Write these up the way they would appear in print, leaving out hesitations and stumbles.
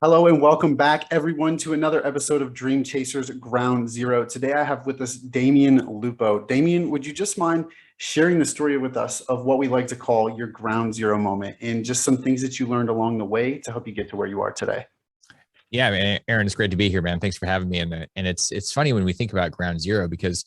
Hello and welcome back, everyone, to another episode of Dream Chasers Ground Zero. Today I have with us Damion Lupo. Damion, would you just mind sharing the story with us of what we like to call your ground zero moment and just some things that you learned along the way to help you get to where you are today? Yeah, man, Aaron, it's great to be here, man. Thanks for having me. And it's funny when we think about ground zero because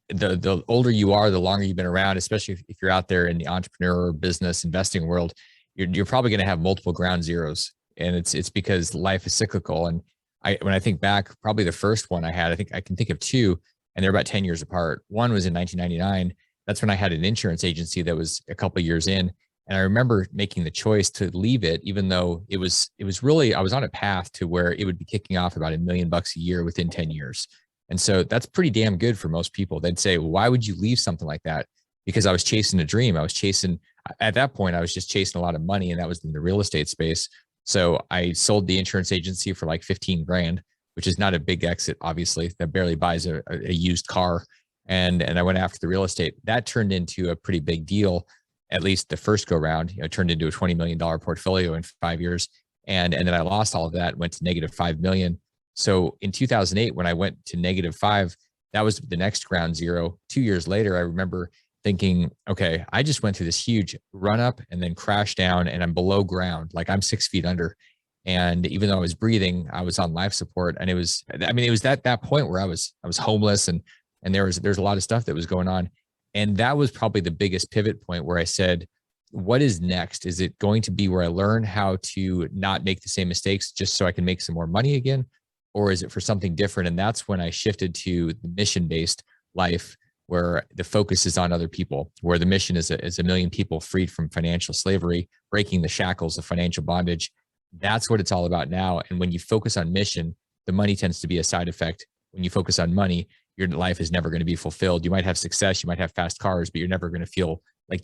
the older you are, the longer you've been around, especially if you're out there in the entrepreneur business investing world, you're probably going to have multiple ground zeros. And it's because life is cyclical. And when I think back, probably the first one I had, I think I can think of two, and they're about 10 years apart. One was in 1999. That's when I had an insurance agency that was a couple of years in. And I remember making the choice to leave it, even though it was really, I was on a path to where it would be kicking off about $1 million a year within 10 years. And so that's pretty damn good for most people. They'd say, well, why would you leave something like that? Because I was chasing a dream. At that point, I was just chasing a lot of money, and that was in the real estate space. So I sold the insurance agency for like 15 grand, which is not a big exit, obviously. That barely buys a used car. And I went after the real estate. That turned into a pretty big deal. At least the first go round, turned into a $20 million portfolio in 5 years. And then I lost all of that, went to negative 5 million. So in 2008, when I went to negative 5, that was the next ground zero. 2 years later, I remember thinking, okay, I just went through this huge run up and then crashed down, and I'm below ground. Like I'm 6 feet under. And even though I was breathing, I was on life support. And it was that point where I was homeless, and there's a lot of stuff that was going on. And that was probably the biggest pivot point where I said, what is next? Is it going to be where I learn how to not make the same mistakes just so I can make some more money again? Or is it for something different? And that's when I shifted to the mission-based life, where the focus is on other people, where the mission is a million people freed from financial slavery, breaking the shackles of financial bondage. That's what it's all about now. And when you focus on mission, the money tends to be a side effect. When you focus on money, your life is never going to be fulfilled. You might have success, you might have fast cars, but you're never going to feel like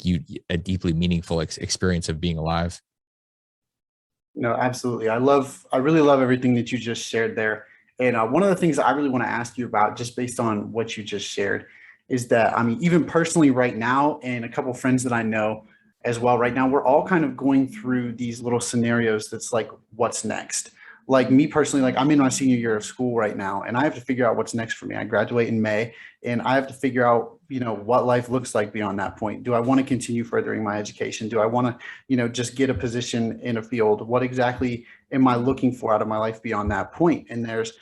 a deeply meaningful experience of being alive. No, absolutely. I really love everything that you just shared there. And one of the things I really want to ask you about, just based on what you just shared, is that, I mean, even personally right now, and a couple of friends that I know as well right now, we're all kind of going through these little scenarios that's like, what's next? Like me personally, like I'm in my senior year of school right now, and I have to figure out what's next for me. I graduate in May, and I have to figure out, what life looks like beyond that point. Do I want to continue furthering my education? Do I want to, just get a position in a field? What exactly am I looking for out of my life beyond that point? And there's,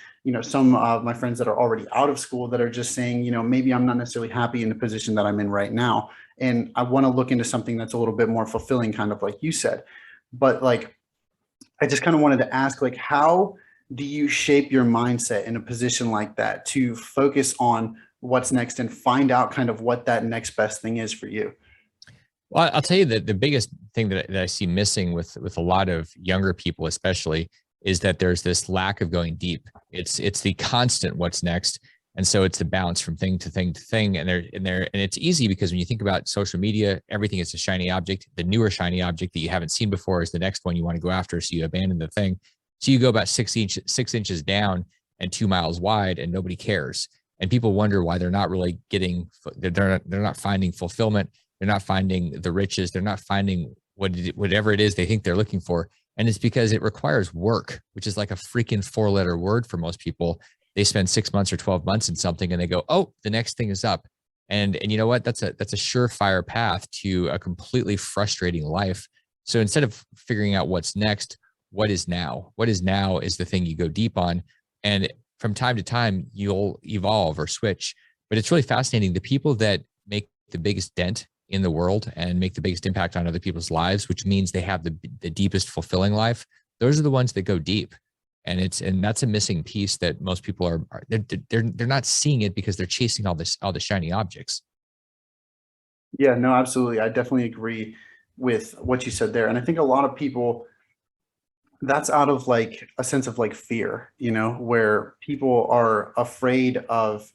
some of my friends that are already out of school that are just saying, maybe I'm not necessarily happy in the position that I'm in right now, and I want to look into something that's a little bit more fulfilling, kind of like you said. But like, I just kind of wanted to ask, like, how do you shape your mindset in a position like that to focus on what's next and find out kind of what that next best thing is for you? Well, I'll tell you that the biggest thing that I see missing with a lot of younger people, especially, is that there's this lack of going deep. It's the constant what's next. And so it's the bounce from thing to thing to thing. And it's easy because when you think about social media, everything is a shiny object. The newer shiny object that you haven't seen before is the next one you want to go after. So you abandon the thing. So you go about 6 inches down and 2 miles wide, and nobody cares. And people wonder why they're not really they're not finding fulfillment. They're not finding the riches. They're not finding whatever it is they think they're looking for. And it's because it requires work, which is like a freaking 4-letter word for most people. They spend 6 months or 12 months in something, and they go, oh, the next thing is up. And you know what? That's a surefire path to a completely frustrating life. So instead of figuring out what's next, what is now? What is now is the thing you go deep on. And from time to time, you'll evolve or switch. But it's really fascinating. The people that make the biggest dent in the world and make the biggest impact on other people's lives, which means they have the deepest fulfilling life, those are the ones that go deep. And that's a missing piece that most people they're not seeing it because they're chasing all the shiny objects. Yeah, no, absolutely. I definitely agree with what you said there. And I think a lot of people, that's out of like a sense of like fear, where people are afraid of,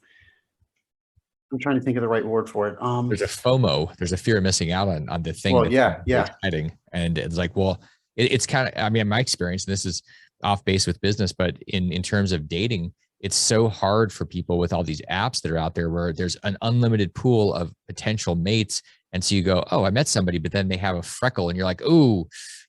I'm trying to think of the right word for it. There's a FOMO. There's a fear of missing out on the thing Well, that's yeah, really yeah. exciting. And it's like, well, it's kind of, I mean, in my experience, and this is off base with business, but in terms of dating, it's so hard for people with all these apps that are out there where there's an unlimited pool of potential mates. And so you go, oh, I met somebody, but then they have a freckle, and you're like, oh,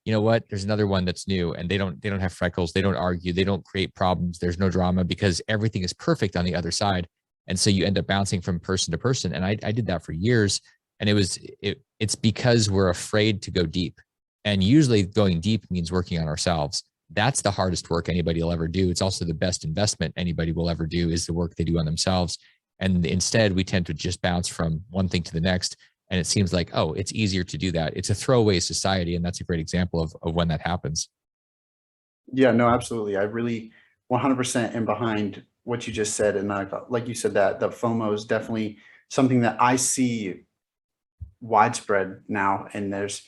you know what, there's another one that's new, and they don't have freckles, they don't argue, they don't create problems, there's no drama because everything is perfect on the other side. And so you end up bouncing from person to person. And I did that for years. And it's because we're afraid to go deep. And usually going deep means working on ourselves. That's the hardest work anybody will ever do. It's also the best investment anybody will ever do, is the work they do on themselves. And instead, we tend to just bounce from one thing to the next. And it seems like, oh, it's easier to do that. It's a throwaway society. And that's a great example of when that happens. Yeah, no, absolutely. I really 100% am behind what you just said. And like you said, that the FOMO is definitely something that I see widespread now. And there's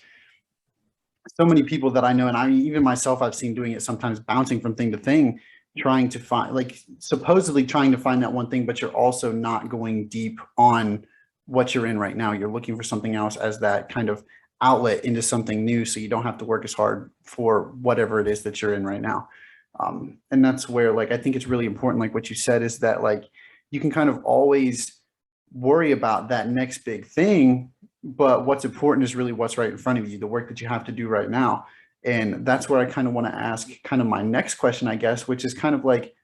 so many people that I know, and I even myself, I've seen doing it sometimes, bouncing from thing to thing, trying to find, like, supposedly trying to find that one thing, but you're also not going deep on what you're in right now. You're looking for something else as that kind of outlet into something new, so you don't have to work as hard for whatever it is that you're in right now. And that's where, like, I think it's really important, like what you said, is that, like, you can kind of always worry about that next big thing, but what's important is really what's right in front of you, the work that you have to do right now. And that's where I kind of want to ask kind of my next question, I guess, which is kind of like,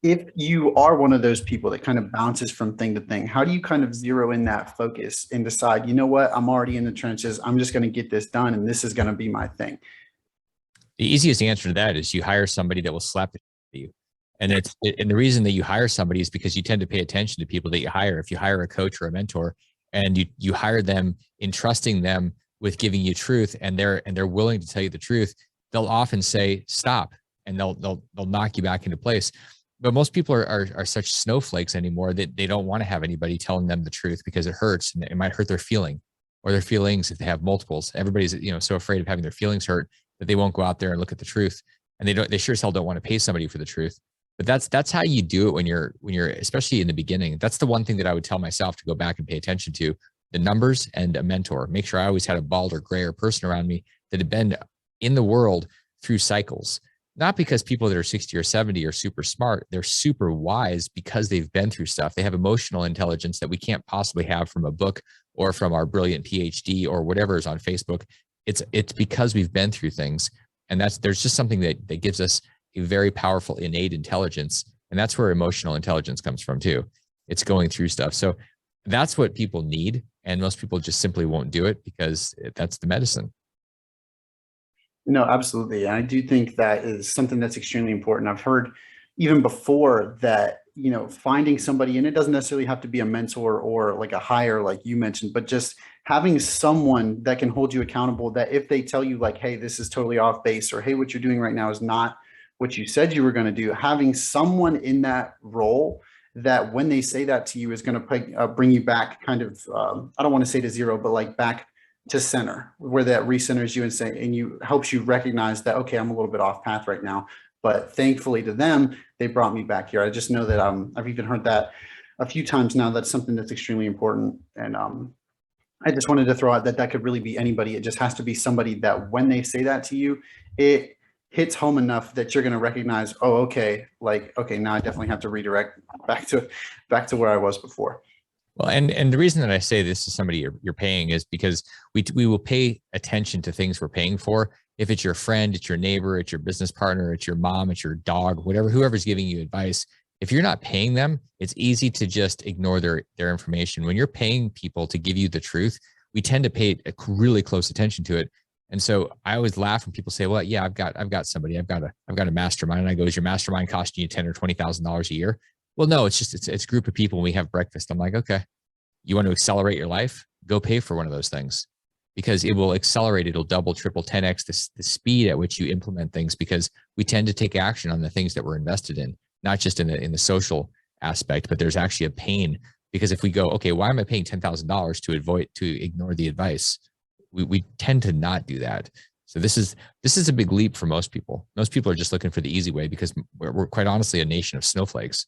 if you are one of those people that kind of bounces from thing to thing, how do you kind of zero in that focus and decide, you know what, I'm already in the trenches, I'm just going to get this done, and this is going to be my thing? The easiest answer to that is you hire somebody that will slap it at you. And the reason that you hire somebody is because you tend to pay attention to people that you hire. If you hire a coach or a mentor, and you hire them in trusting them with giving you truth, and they're willing to tell you the truth, they'll often say stop, and they'll knock you back into place. But most people are such snowflakes anymore that they don't want to have anybody telling them the truth because it hurts, and it might hurt their feeling or their feelings if they have multiples. Everybody's, so afraid of having their feelings hurt that they won't go out there and look at the truth, and they sure as hell don't want to pay somebody for the truth. But that's how you do it when you're especially in the beginning. That's the one thing that I would tell myself to go back and pay attention to: the numbers and a mentor. Make sure I always had a bald or grayer person around me that had been in the world through cycles. Not because people that are 60 or 70 are super smart. They're super wise because they've been through stuff. They have emotional intelligence that we can't possibly have from a book or from our brilliant PhD or whatever is on Facebook. It's because we've been through things. And there's just something that gives us a very powerful innate intelligence. And that's where emotional intelligence comes from too. It's going through stuff. So that's what people need. And most people just simply won't do it because that's the medicine. No, absolutely. And I do think that is something that's extremely important. I've heard even before that, finding somebody, and it doesn't necessarily have to be a mentor or like a hire, like you mentioned, but just having someone that can hold you accountable, that if they tell you like, hey, this is totally off base, or hey, what you're doing right now is not what you said you were going to do, having someone in that role that when they say that to you is going to bring you back kind of, I don't want to say to zero, but like back to center, where that recenters you and you helps you recognize that, okay, I'm a little bit off path right now, but thankfully to them, they brought me back here. I just know that I've even heard that a few times now. That's something that's extremely important. And I just wanted to throw out that could really be anybody. It just has to be somebody that when they say that to you, it hits home enough that you're going to recognize, oh, okay, like, okay, now I definitely have to redirect back to where I was before. Well, and the reason that I say this to somebody you're paying is because we will pay attention to things we're paying for. If it's your friend, it's your neighbor, it's your business partner, it's your mom, it's your dog, whoever's giving you advice. If you're not paying them, it's easy to just ignore their information. When you're paying people to give you the truth, we tend to pay really close attention to it. And so I always laugh when people say, well, yeah, I've got somebody, I've got a mastermind. And I go, is your mastermind costing you $10,000 or $20,000 a year? Well, no, it's a group of people and we have breakfast. I'm like, okay, you want to accelerate your life? Go pay for one of those things, because it will accelerate. It'll double, triple, 10x the speed at which you implement things, because we tend to take action on the things that we're invested in, not just in the social aspect, but there's actually a pain. Because if we go, okay, why am I paying $10,000 to ignore the advice? We tend to not do that. So this is a big leap for most people. Most people are just looking for the easy way because we're quite honestly a nation of snowflakes.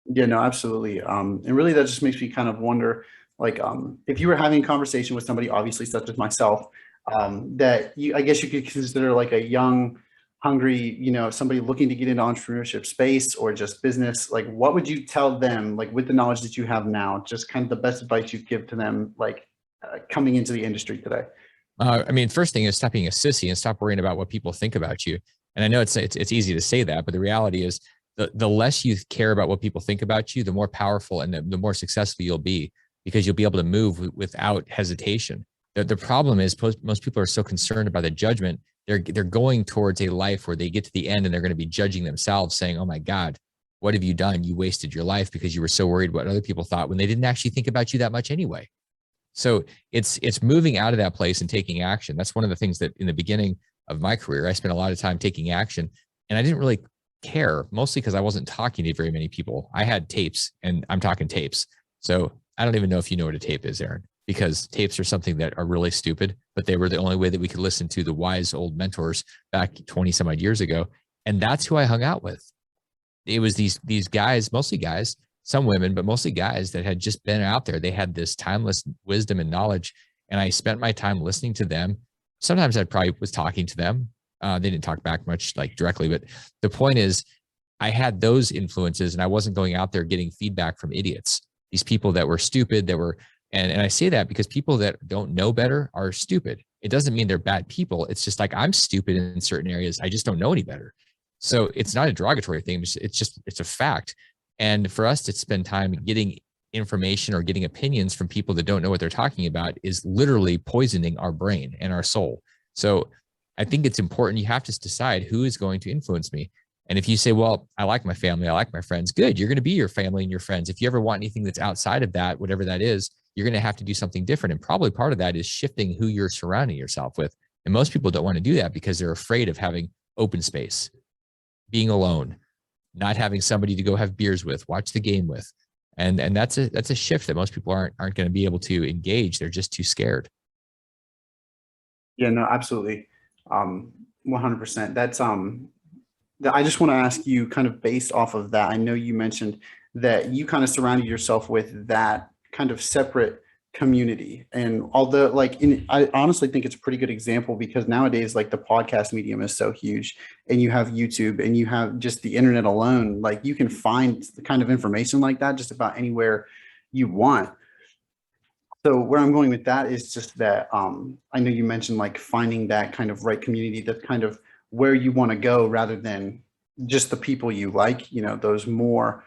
Yeah, no, absolutely. And really that just makes me kind of wonder, like, if you were having a conversation with somebody, obviously such as myself, that I guess you could consider like a young, hungry, somebody looking to get into entrepreneurship space or just business, like what would you tell them, like with the knowledge that you have now, just kind of the best advice you'd give to them, like coming into the industry today? I mean, first thing is stop being a sissy and stop worrying about what people think about you. And I know it's easy to say that, but the reality is the less you care about what people think about you, the more powerful and the more successful you'll be, because you'll be able to move without hesitation. The problem is most people are so concerned about the judgment. They're going towards a life where they get to the end and they're going to be judging themselves, saying, "Oh my God, what have you done? You wasted your life because you were so worried what other people thought when they didn't actually think about you that much anyway." So it's moving out of that place and taking action. That's one of the things that in the beginning of my career, I spent a lot of time taking action, and I didn't really care, mostly because I wasn't talking to very many people. I had tapes, and I'm talking tapes. So I don't even know if you know what a tape is, Aaron, because tapes are something that are really stupid, but they were the only way that we could listen to the wise old mentors back 20 some odd years ago. And that's who I hung out with. It was these guys, mostly guys, some women, but mostly guys that had just been out there. They had this timeless wisdom and knowledge. And I spent my time listening to them. Sometimes I probably was talking to them. They didn't talk back much like directly, but the point is I had those influences and I wasn't going out there getting feedback from idiots, these people that were stupid, that were, and I say that because people that don't know better are stupid. It doesn't mean they're bad people. It's just like, I'm stupid in certain areas. I just don't know any better. So it's not a derogatory thing. It's a fact. And for us to spend time getting information or getting opinions from people that don't know what they're talking about is literally poisoning our brain and our soul. So I think it's important. You have to decide who is going to influence me. And if you say, well, I like my family, I like my friends, good. You're going to be your family and your friends. If you ever want anything that's outside of that, whatever that is, you're going to have to do something different. And probably part of that is shifting who you're surrounding yourself with. And most people don't want to do that because they're afraid of having open space, being alone, not having somebody to go have beers with, watch the game with. And that's a shift that most people aren't going to be able to engage. They're just too scared. Yeah, no, absolutely. 100%. I just want to ask you, kind of based off of that. I know you mentioned that you kind of surrounded yourself with that kind of separate community. And although I honestly think it's a pretty good example, because nowadays, like, the podcast medium is so huge, and you have YouTube and you have just the internet alone, like, you can find the kind of information like that just about anywhere you want. So where I'm going with that is just that I know you mentioned like finding that kind of right community, that's kind of where you want to go, rather than just the people you like, those more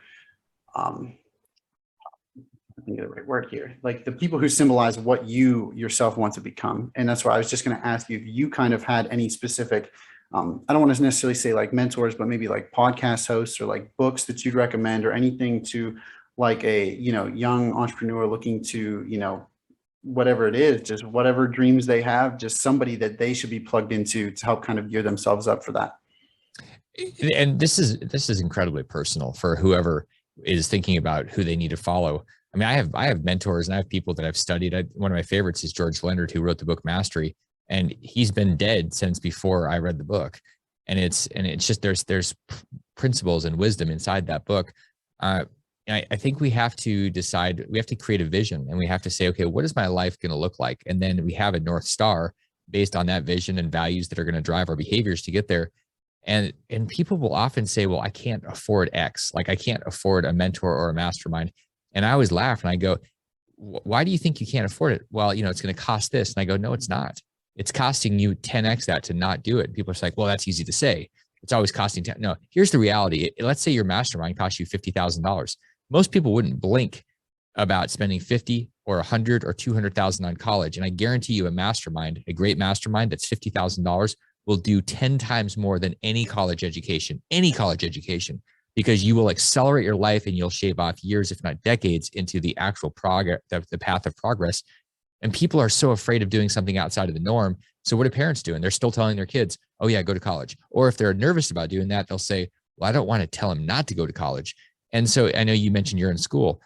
I think of the right word here, like the people who symbolize what you yourself want to become. And that's why I was just going to ask you if you kind of had any specific, I don't want to necessarily say like mentors, but maybe like podcast hosts or like books that you'd recommend, or anything to like a, young entrepreneur looking to, whatever it is, just whatever dreams they have, just somebody that they should be plugged into to help kind of gear themselves up for that. And this is incredibly personal for whoever is thinking about who they need to follow. I mean, I have mentors and I have people that I've studied. One of my favorites is George Leonard, who wrote the book Mastery, and he's been dead since before I read the book. And it's just there's principles and wisdom inside that book. I think we have to decide, we have to create a vision, and we have to say, okay, what is my life going to look like? And then we have a North Star based on that vision and values that are going to drive our behaviors to get there. And people will often say, well, I can't afford X. Like, I can't afford a mentor or a mastermind. And I always laugh and I go, why do you think you can't afford it? Well, it's going to cost this. And I go, no, it's not. It's costing you 10X that to not do it. People are like, well, that's easy to say. It's always costing 10. No, here's the reality. Let's say your mastermind costs you $50,000. Most people wouldn't blink about spending 50 or 100 or 200,000 on college. And I guarantee you a great mastermind that's $50,000 will do 10 times more than any college education, because you will accelerate your life and you'll shave off years, if not decades, into the actual progress, the path of progress. And people are so afraid of doing something outside of the norm. So what are parents doing? They're still telling their kids, oh yeah, go to college. Or if they're nervous about doing that, they'll say, well, I don't want to tell them not to go to college. And so I know you mentioned you're in school.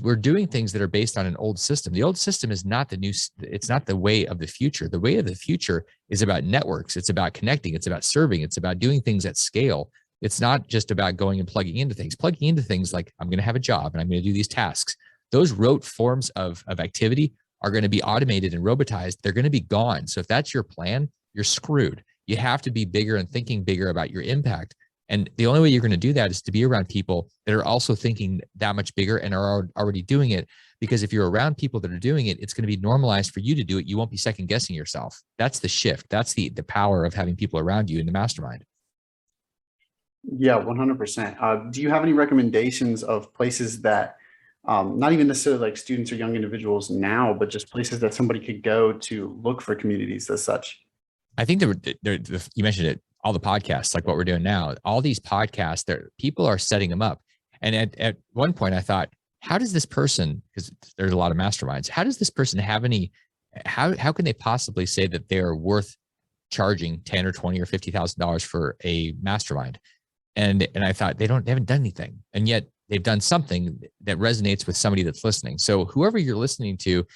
We're doing things that are based on an old system. The old system is not it's not the way of the future. The way of the future is about networks. It's about connecting. It's about serving. It's about doing things at scale. It's not just about going and plugging into things like, I'm going to have a job and I'm going to do these tasks. Those rote forms of activity are going to be automated and robotized. They're going to be gone. So if that's your plan, you're screwed. You have to be bigger and thinking bigger about your impact. And the only way you're going to do that is to be around people that are also thinking that much bigger and are already doing it. Because if you're around people that are doing it, it's going to be normalized for you to do it. You won't be second guessing yourself. That's the shift. That's the power of having people around you in the mastermind. Yeah, 100%. Do you have any recommendations of places that, not even necessarily like students or young individuals now, but just places that somebody could go to look for communities as such? I think you mentioned it, all the podcasts, like what we're doing now, all these podcasts, people are setting them up. And at one point I thought, how does this person, because there's a lot of masterminds, how does this person have any, how can they possibly say that they're worth charging 10 or 20 or $50,000 for a mastermind? And I thought they haven't done anything. And yet they've done something that resonates with somebody that's listening. So whoever you're listening to,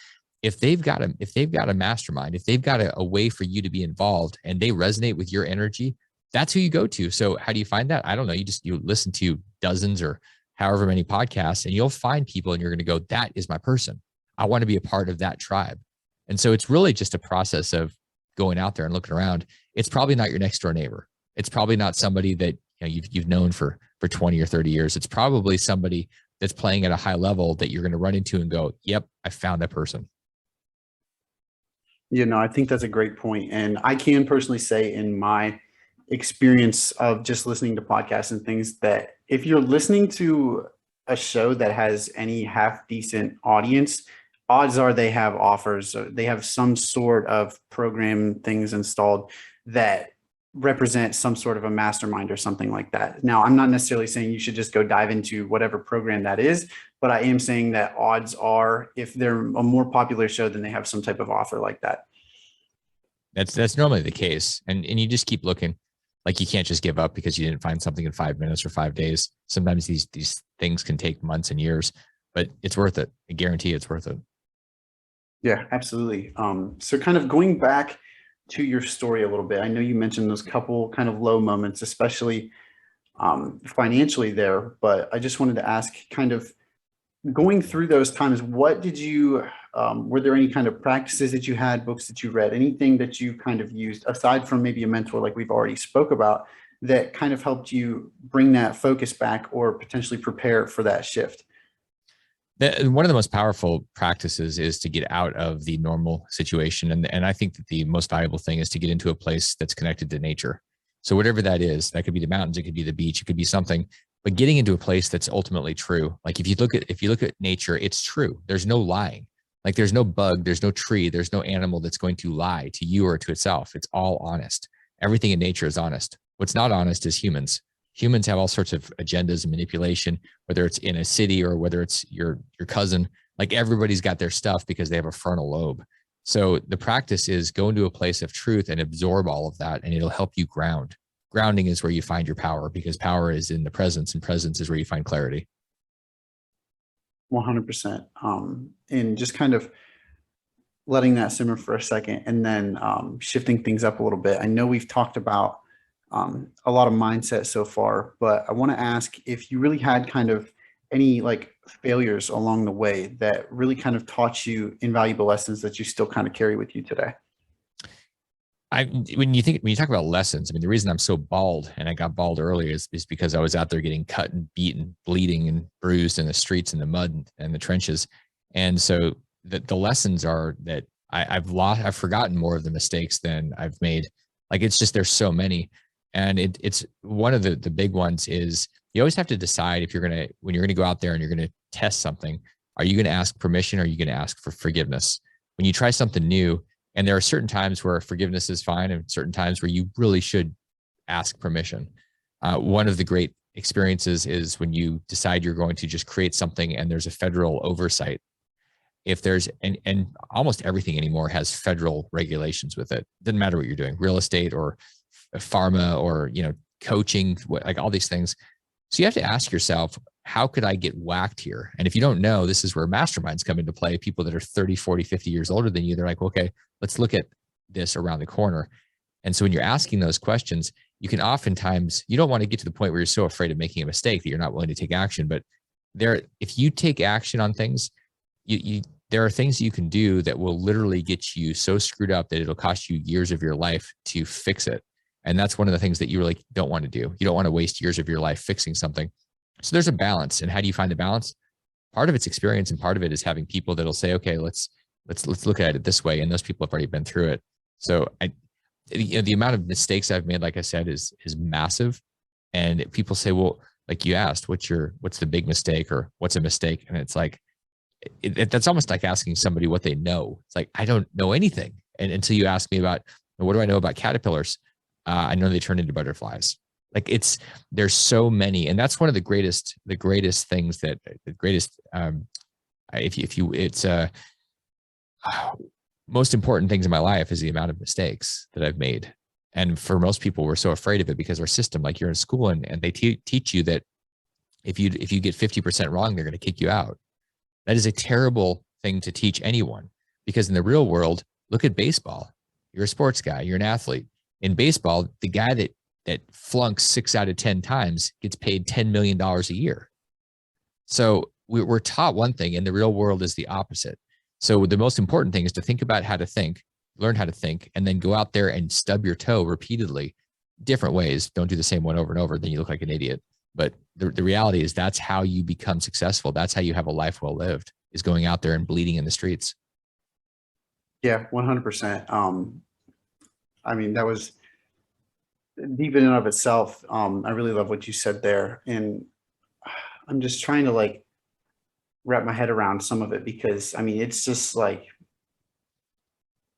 if they've got a mastermind, if they've got a way for you to be involved and they resonate with your energy, that's who you go to. So how do you find that? I don't know. You listen to dozens or however many podcasts and you'll find people and you're going to go, that is my person. I want to be a part of that tribe. And so it's really just a process of going out there and looking around. It's probably not your next door neighbor. It's probably not somebody that you've known for 20 or 30 years. It's probably somebody that's playing at a high level that you're going to run into and go, yep, I found that person. I think that's a great point. And I can personally say in my experience of just listening to podcasts and things that if you're listening to a show that has any half decent audience, odds are they have offers, or they have some sort of program things installed that represent some sort of a mastermind or something like that. Now, I'm not necessarily saying you should just go dive into whatever program that is, but I am saying that odds are if they're a more popular show, then they have some type of offer like that. That's normally the case. And you just keep looking. Like you can't just give up because you didn't find something in 5 minutes or 5 days. Sometimes these things can take months and years, but it's worth it. I guarantee it's worth it. Yeah, absolutely. So kind of going back to your story a little bit, I know you mentioned those couple kind of low moments, especially financially there, but I just wanted to ask, kind of going through those times, what did you, were there any kind of practices that you had, books that you read, anything that you kind of used aside from maybe a mentor like we've already spoke about that kind of helped you bring that focus back or potentially prepare for that shift? One of the most powerful practices is to get out of the normal situation. And I think that the most valuable thing is to get into a place that's connected to nature. So whatever that is, that could be the mountains, it could be the beach, it could be something, but getting into a place that's ultimately true. Like if you look at nature, it's true. There's no lying. Like there's no bug, there's no tree, there's no animal that's going to lie to you or to itself. It's all honest. Everything in nature is honest. What's not honest is humans. Humans have all sorts of agendas and manipulation, whether it's in a city or whether it's your cousin. Like everybody's got their stuff because they have a frontal lobe. So the practice is go into a place of truth and absorb all of that, and it'll help you ground. Grounding is where you find your power, because power is in the presence, and presence is where you find clarity. 100%. And just kind of letting that simmer for a second and then shifting things up a little bit. I know we've talked about a lot of mindset so far, but I want to ask if you really had kind of any like failures along the way that really kind of taught you invaluable lessons that you still kind of carry with you today. When you talk about lessons, I mean, the reason I'm so bald and I got bald earlier is because I was out there getting cut and beaten, bleeding and bruised in the streets, in the mud and the trenches. And so the lessons are that I've forgotten more of the mistakes than I've made. Like it's just, there's so many. And it's one of the big ones is you always have to decide if when you're going to go out there and you're going to test something, are you going to ask permission or are you going to ask for forgiveness? When you try something new, and there are certain times where forgiveness is fine and certain times where you really should ask permission. One of the great experiences is when you decide you're going to just create something and there's a federal oversight. If there's, and almost everything anymore has federal regulations with it. Doesn't matter what you're doing, real estate or pharma or, coaching, like all these things. So you have to ask yourself, how could I get whacked here? And if you don't know, this is where masterminds come into play. People that are 30, 40, 50 years older than you, they're like, okay, let's look at this around the corner. And so when you're asking those questions, you can oftentimes, you don't want to get to the point where you're so afraid of making a mistake that you're not willing to take action. But if you take action on things, there are things you can do that will literally get you so screwed up that it'll cost you years of your life to fix it. And that's one of the things that you really don't want to do. You don't want to waste years of your life fixing something. So there's a balance. And how do you find the balance? Part of it's experience, and part of it is having people that'll say, okay, let's look at it this way. And those people have already been through it. So the amount of mistakes I've made, like I said, is massive. And people say, well, like you asked, what's the big mistake, or what's a mistake? And it's like, that's almost like asking somebody what they know. It's like, I don't know anything. And until you ask me about, what do I know about caterpillars? I know they turn into butterflies. Like there's so many. And that's one of the greatest things that the greatest, most important things in my life is the amount of mistakes that I've made. And for most people, we're so afraid of it because our system, like you're in school and they teach you that if you get 50% wrong, they're going to kick you out. That is a terrible thing to teach anyone, because in the real world, look at baseball. You're a sports guy, you're an athlete. In baseball, the guy that flunks 6 out of 10 times gets paid $10 million a year. So we're taught one thing, and the real world is the opposite. So the most important thing is to think about how to think, learn how to think, and then go out there and stub your toe repeatedly, different ways. Don't do the same one over and over, then you look like an idiot. But the reality is that's how you become successful. That's how you have a life well lived, is going out there and bleeding in the streets. Yeah, 100%. I mean, that was deep in and of itself. I really love what you said there. And I'm just trying to like wrap my head around some of it, because I mean, it's just like,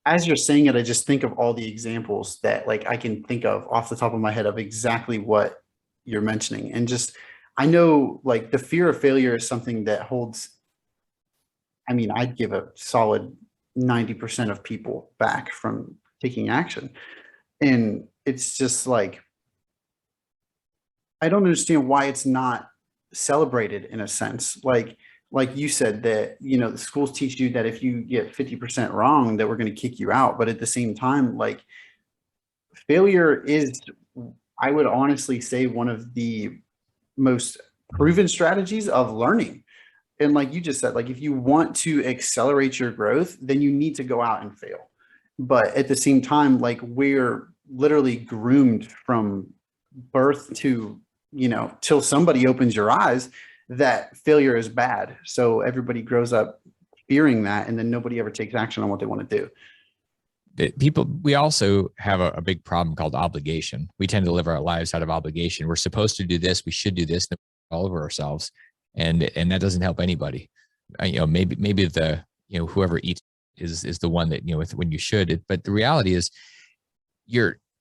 as you're saying it, I just think of all the examples that like I can think of off the top of my head of exactly what you're mentioning. And just, I know like the fear of failure is something that holds, I mean, I'd give a solid 90% of people back from taking action. And it's just like, I don't understand why it's not celebrated in a sense. Like you said, that, you know, the schools teach you that if you get 50% wrong, that we're going to kick you out. But at the same time, like, failure is, I would honestly say, one of the most proven strategies of learning. And like you just said, like, if you want to accelerate your growth, then you need to go out and fail. But at the same time, like, we're literally groomed from birth to, you know, till somebody opens your eyes, that failure is bad. So everybody grows up fearing that, and then nobody ever takes action on what they want to do. We also have a big problem called obligation. We tend to live our lives out of obligation. We're supposed to do this. We should do this, all over ourselves. And that doesn't help anybody. You know, maybe the, you know, whoever eats is the one that, you know, when you should, but the reality is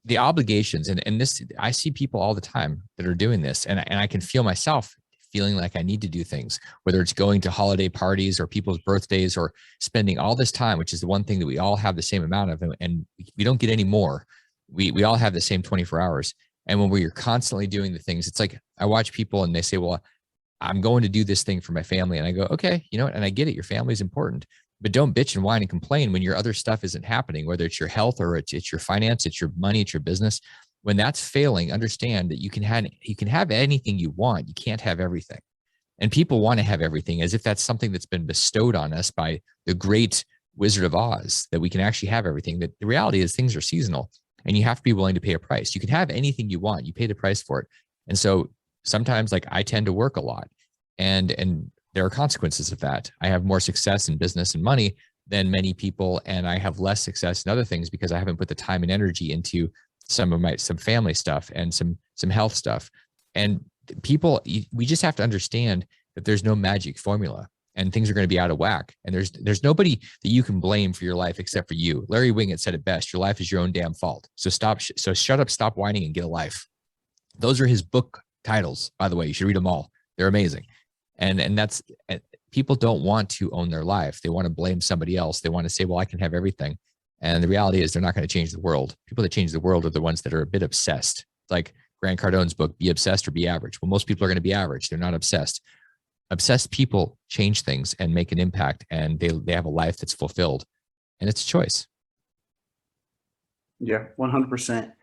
the obligations, and this, I see people all the time that are doing this, and I can feel myself feeling like I need to do things, whether it's going to holiday parties or people's birthdays, or spending all this time, which is the one thing that we all have the same amount of, and we don't get any more. We all have the same 24 hours. And when we're constantly doing the things, it's like, I watch people and they say, well, I'm going to do this thing for my family. And I go, okay, you know what? And I get it. Your family is important, but don't bitch and whine and complain when your other stuff isn't happening, whether it's your health or it's your finance, it's your money, it's your business. When that's failing, understand that you can have anything you want. You can't have everything. And people want to have everything as if that's something that's been bestowed on us by the great Wizard of Oz, that we can actually have everything. That the reality is things are seasonal, and you have to be willing to pay a price. You can have anything you want. You pay the price for it. And so sometimes, like, I tend to work a lot, and there are consequences of that. I have more success in business and money than many people, and I have less success in other things because I haven't put the time and energy into some family stuff and some health stuff. And people, we just have to understand that there's no magic formula, and things are going to be out of whack. And there's nobody that you can blame for your life except for you. Larry Winget said it best: your life is your own damn fault. So shut up, stop whining, and get a life. Those are his book titles, by the way. You should read them all. They're amazing. And that's, people don't want to own their life. They want to blame somebody else. They want to say, well, I can have everything. And the reality is they're not going to change the world. People that change the world are the ones that are a bit obsessed. Like Grant Cardone's book, Be Obsessed or Be Average. Well, most people are going to be average. They're not obsessed. Obsessed people change things and make an impact, and they have a life that's fulfilled, and it's a choice. Yeah, 100%.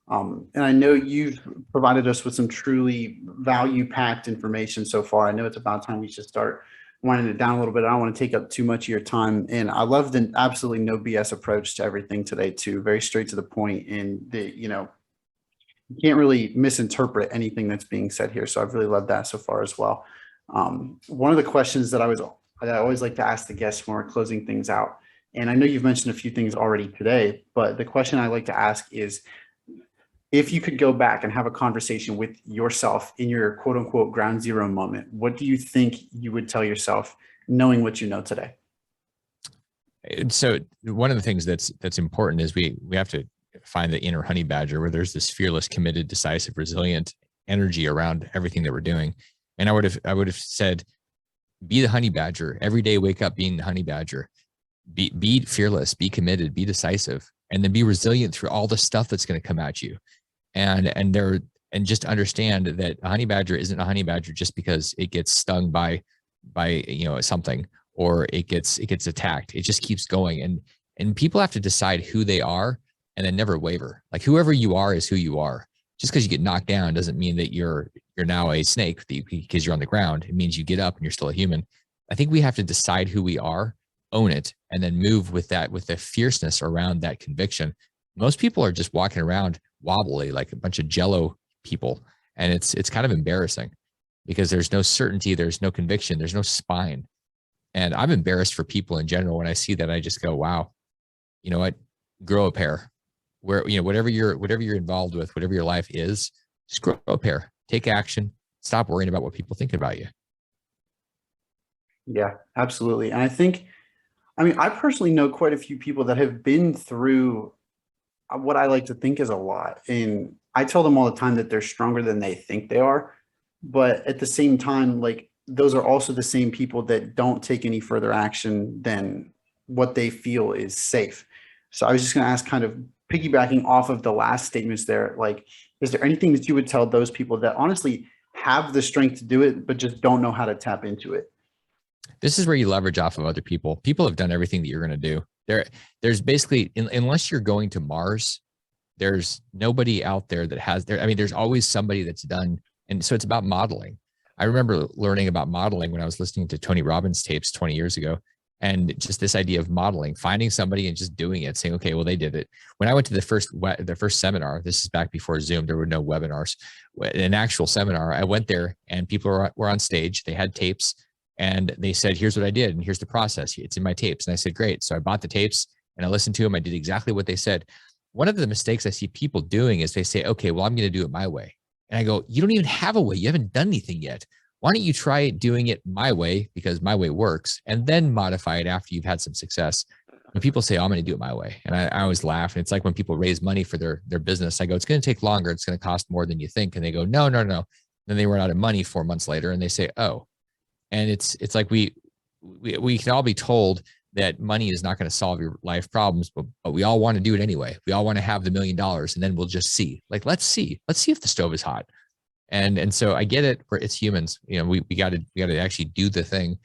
And I know you've provided us with some truly value-packed information so far. I know it's about time we should start winding it down a little bit. I don't want to take up too much of your time. And I love the absolutely no BS approach to everything today too. Very straight to the point. And the, you know, you can't really misinterpret anything that's being said here. So I've really loved that so far as well. One of the questions that I always like to ask the guests when we're closing things out, and I know you've mentioned a few things already today, but the question I like to ask is, if you could go back and have a conversation with yourself in your quote unquote ground zero moment, what do you think you would tell yourself knowing what you know today? So one of the things that's important is we have to find the inner honey badger where there's this fearless, committed, decisive, resilient energy around everything that we're doing. And I would have said, be the honey badger every day. Wake up being the honey badger. Be fearless, be committed, be decisive, and then be resilient through all the stuff that's going to come at you. And just understand that a honey badger isn't a honey badger just because it gets stung by something, or it gets attacked. It just keeps going. And people have to decide who they are and then never waver. Like, whoever you are is who you are. Just because you get knocked down doesn't mean that you're now a snake because you're on the ground. It means you get up and you're still a human. I think we have to decide who we are, own it, and then move with that, with the fierceness around that conviction. Most people are just walking around wobbly like a bunch of jello people. And it's kind of embarrassing because there's no certainty, there's no conviction, there's no spine. And I'm embarrassed for people in general. When I see that, I just go, wow, you know what? Grow a pair. Where, whatever you're involved with, whatever your life is, just grow a pair. Take action. Stop worrying about what people think about you. Yeah, absolutely. And I personally know quite a few people that have been through what I like to think is a lot. And I tell them all the time that they're stronger than they think they are. But at the same time, like, those are also the same people that don't take any further action than what they feel is safe. So I was just going to ask, kind of piggybacking off of the last statements there, like, is there anything that you would tell those people that honestly have the strength to do it, but just don't know how to tap into it? This is where you leverage off of other people. People have done everything that you're going to do. There's basically, unless you're going to Mars, there's nobody out there that has there. I mean, there's always somebody that's done. And so it's about modeling. I remember learning about modeling when I was listening to Tony Robbins tapes 20 years ago. And just this idea of modeling, finding somebody and just doing it, saying, okay, well, they did it. When I went to the first seminar, this is back before Zoom, there were no webinars, an actual seminar. I went there and people were on stage. They had tapes and they said, here's what I did. And here's the process. It's in my tapes. And I said, great. So I bought the tapes and I listened to them. I did exactly what they said. One of the mistakes I see people doing is they say, okay, well, I'm going to do it my way. And I go, you don't even have a way. You haven't done anything yet. Why don't you try doing it my way, because my way works, and then modify it after you've had some success. When people say, oh, I'm going to do it my way, and I always laugh. And it's like when people raise money for their business, I go, it's going to take longer. It's going to cost more than you think. And they go, no, no, no. Then they run out of money 4 months later and they say, oh. And it's like we can all be told that money is not going to solve your life problems, but we all want to do it anyway. We all want to have the $1 million, and then we'll just see. Like, let's see if the stove is hot. And so I get it, where it's humans. We got to actually do the thing.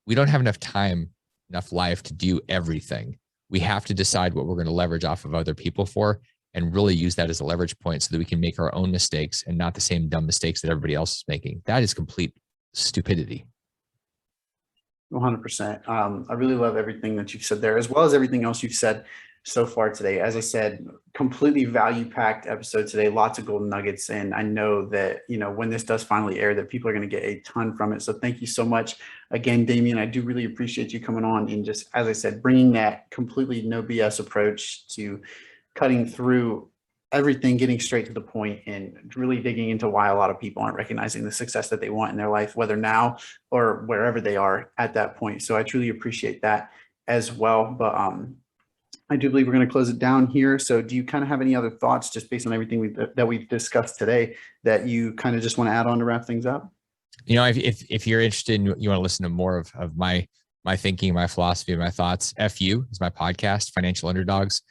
We don't have enough time, enough life to do everything. We have to decide what we're going to leverage off of other people for, and really use that as a leverage point so that we can make our own mistakes and not the same dumb mistakes that everybody else is making. That is complete stupidity. 100%. I really love everything that you've said there, as well as everything else you've said so far today. As I said, completely value-packed episode today, lots of golden nuggets. And I know that, when this does finally air, that people are going to get a ton from it. So thank you so much again, Damion. I do really appreciate you coming on and just, as I said, bringing that completely no BS approach to cutting through everything, getting straight to the point, and really digging into why a lot of people aren't recognizing the success that they want in their life, whether now or wherever they are at that point. So I truly appreciate that as well. But I do believe we're going to close it down here. So do you kind of have any other thoughts, just based on everything that we've discussed today, that you kind of just want to add on to wrap things up? If you're interested and you want to listen to more of my thinking, my philosophy, my thoughts, FU is my podcast, Financial Underdogs.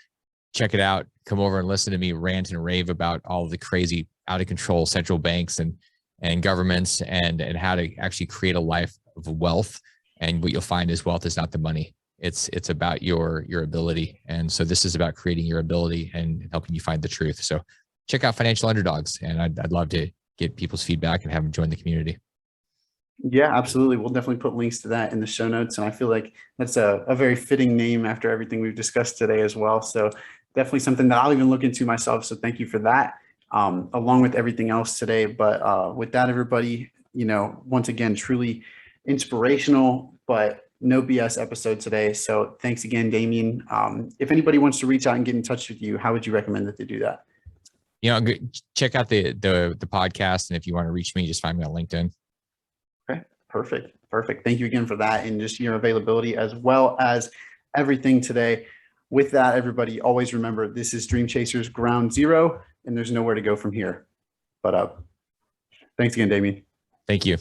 Check it out. Come over and listen to me rant and rave about all of the crazy, out of control central banks and governments, and how to actually create a life of wealth. And what you'll find is wealth is not the money. It's about your ability. And so this is about creating your ability and helping you find the truth. So check out Financial Underdogs, and I'd love to get people's feedback and have them join the community. Yeah, absolutely. We'll definitely put links to that in the show notes. And I feel like that's a very fitting name after everything we've discussed today as well. So definitely something that I'll even look into myself. So thank you for that. along with everything else today. But with that, everybody, once again, truly inspirational, but no BS episode today. So thanks again, Damion. If anybody wants to reach out and get in touch with you, how would you recommend that they do that? Check out the podcast. And if you want to reach me, just find me on LinkedIn. Okay, perfect. Thank you again for that and just your availability as well as everything today. With that, everybody, always remember, this is Dream Chasers Ground Zero, and there's nowhere to go from here but up. Thanks again, Damion. Thank you.